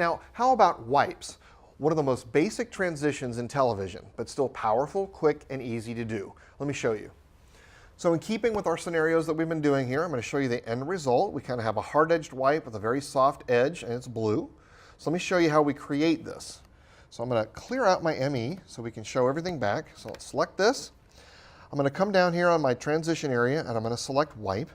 Now, how about wipes? One of the most basic transitions in television, but still powerful, quick, and easy to do. Let me show you. So in keeping with our scenarios that we've been doing here, I'm going to show you the end result. We kind of have a hard-edged wipe with a very soft edge, and it's blue. So let me show you how we create this. So I'm going to clear out my ME so we can show everything back. So let's select this. I'm going to come down here on my transition area, and I'm going to select wipe.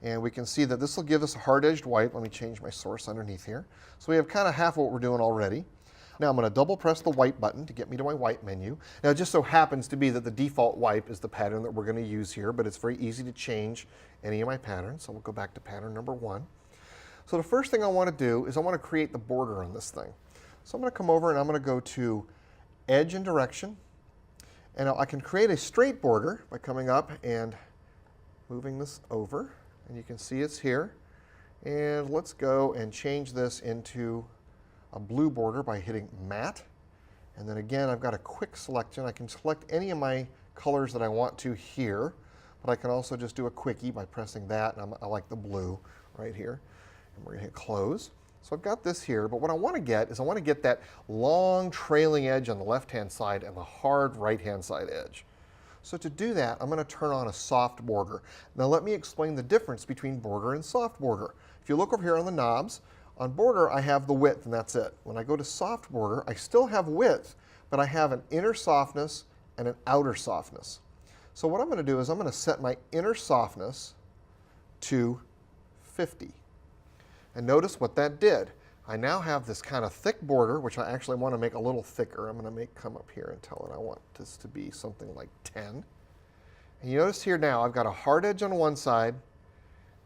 And we can see that this will give us a hard-edged wipe. Let me change my source underneath here. So we have kind of half of what we're doing already. Now I'm going to double press the wipe button to get me to my wipe menu. Now it just so happens to be that the default wipe is the pattern that we're going to use here, but it's very easy to change any of my patterns. So we'll go back to pattern number 1. So the first thing I want to do is I want to create the border on this thing. So I'm going to come over and I'm going to go to Edge and Direction. And I can create a straight border by coming up and moving this over. And you can see it's here. And let's go and change this into a blue border by hitting Matte. And then again, I've got a quick selection. I can select any of my colors that I want to here, but I can also just do a quickie by pressing that. And I like the blue right here. And we're going to hit Close. So I've got this here, but what I want to get is I want to get that long trailing edge on the left-hand side and the hard right-hand side edge. So to do that, I'm going to turn on a soft border. Now let me explain the difference between border and soft border. If you look over here on the knobs, on border I have the width and that's it. When I go to soft border, I still have width, but I have an inner softness and an outer softness. So what I'm going to do is I'm going to set my inner softness to 50. And notice what that did. I now have this kind of thick border, which I actually want to make a little thicker. I'm going to come up here and tell it I want this to be something like 10. And you notice here now I've got a hard edge on one side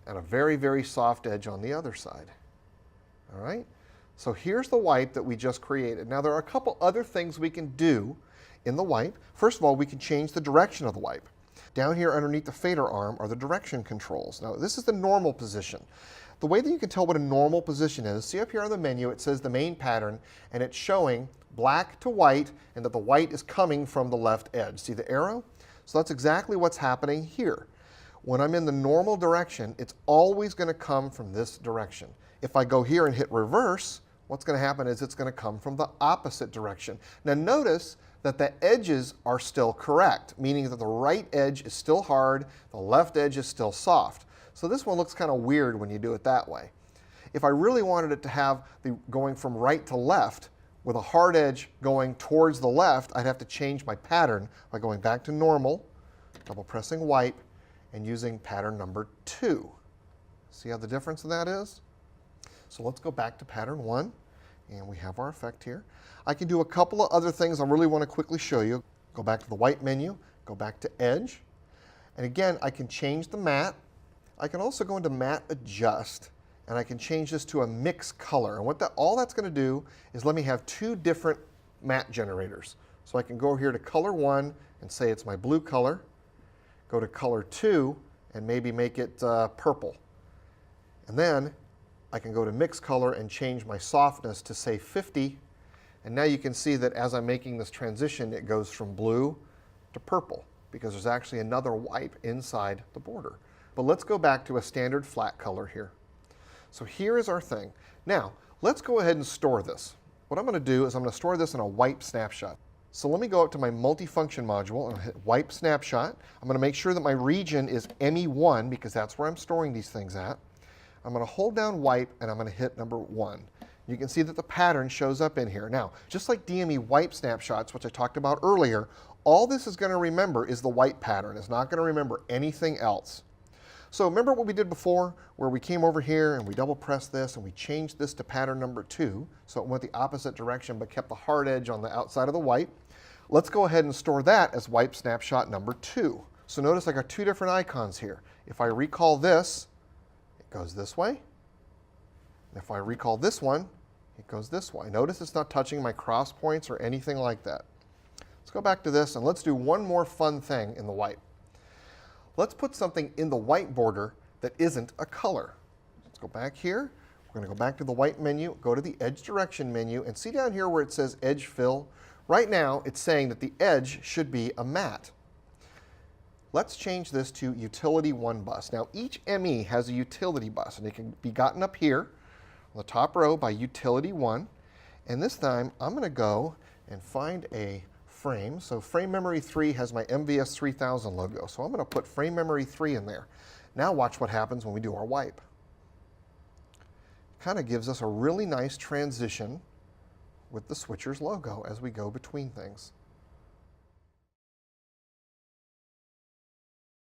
and a very, very soft edge on the other side. All right? So here's the wipe that we just created. Now there are a couple other things we can do in the wipe. First of all, we can change the direction of the wipe. Down here underneath the fader arm are the direction controls. Now this is the normal position. The way that you can tell what a normal position is, see up here on the menu, it says the main pattern, and it's showing black to white, and that the white is coming from the left edge. See the arrow? So that's exactly what's happening here. When I'm in the normal direction, it's always going to come from this direction. If I go here and hit reverse, what's going to happen is it's going to come from the opposite direction. Now notice that the edges are still correct, meaning that the right edge is still hard, the left edge is still soft. So this one looks kind of weird when you do it that way. If I really wanted it to have the going from right to left with a hard edge going towards the left, I'd have to change my pattern by going back to normal, double pressing wipe, and using pattern number 2. See how the difference of that is? So let's go back to pattern 1, and we have our effect here. I can do a couple of other things I really want to quickly show you. Go back to the wipe menu, go back to Edge, and again, I can change the matte. I can also go into Matte Adjust, and I can change this to a mix color. And what all that's going to do is let me have 2 different matte generators. So I can go here to color 1 and say it's my blue color, go to color 2 and maybe make it purple. And then I can go to mix color and change my softness to say 50. And now you can see that as I'm making this transition, it goes from blue to purple because there's actually another wipe inside the border. But let's go back to a standard flat color here. So here is our thing. Now, let's go ahead and store this. What I'm going to do is I'm going to store this in a wipe snapshot. So let me go up to my multifunction module and hit wipe snapshot. I'm going to make sure that my region is ME1 because that's where I'm storing these things at. I'm going to hold down wipe and I'm going to hit number 1. You can see that the pattern shows up in here. Now, just like DME wipe snapshots, which I talked about earlier, all this is going to remember is the wipe pattern. It's not going to remember anything else. So remember what we did before, where we came over here and we double pressed this and we changed this to pattern number 2, so it went the opposite direction but kept the hard edge on the outside of the wipe. Let's go ahead and store that as wipe snapshot number 2. So notice I got 2 different icons here. If I recall this, it goes this way. And if I recall this one, it goes this way. Notice it's not touching my cross points or anything like that. Let's go back to this and let's do one more fun thing in the wipe. Let's put something in the white border that isn't a color. Let's go back here. We're going to go back to the white menu, go to the edge direction menu, and see down here where it says edge fill. Right now, it's saying that the edge should be a matte. Let's change this to utility 1 bus. Now, each ME has a utility bus, and it can be gotten up here on the top row by utility 1. And this time, I'm going to go and find a frame. So frame memory 3 has my MVS 3000 logo. So I'm going to put frame memory 3 in there. Now watch what happens when we do our wipe. Kind of gives us a really nice transition with the switcher's logo as we go between things.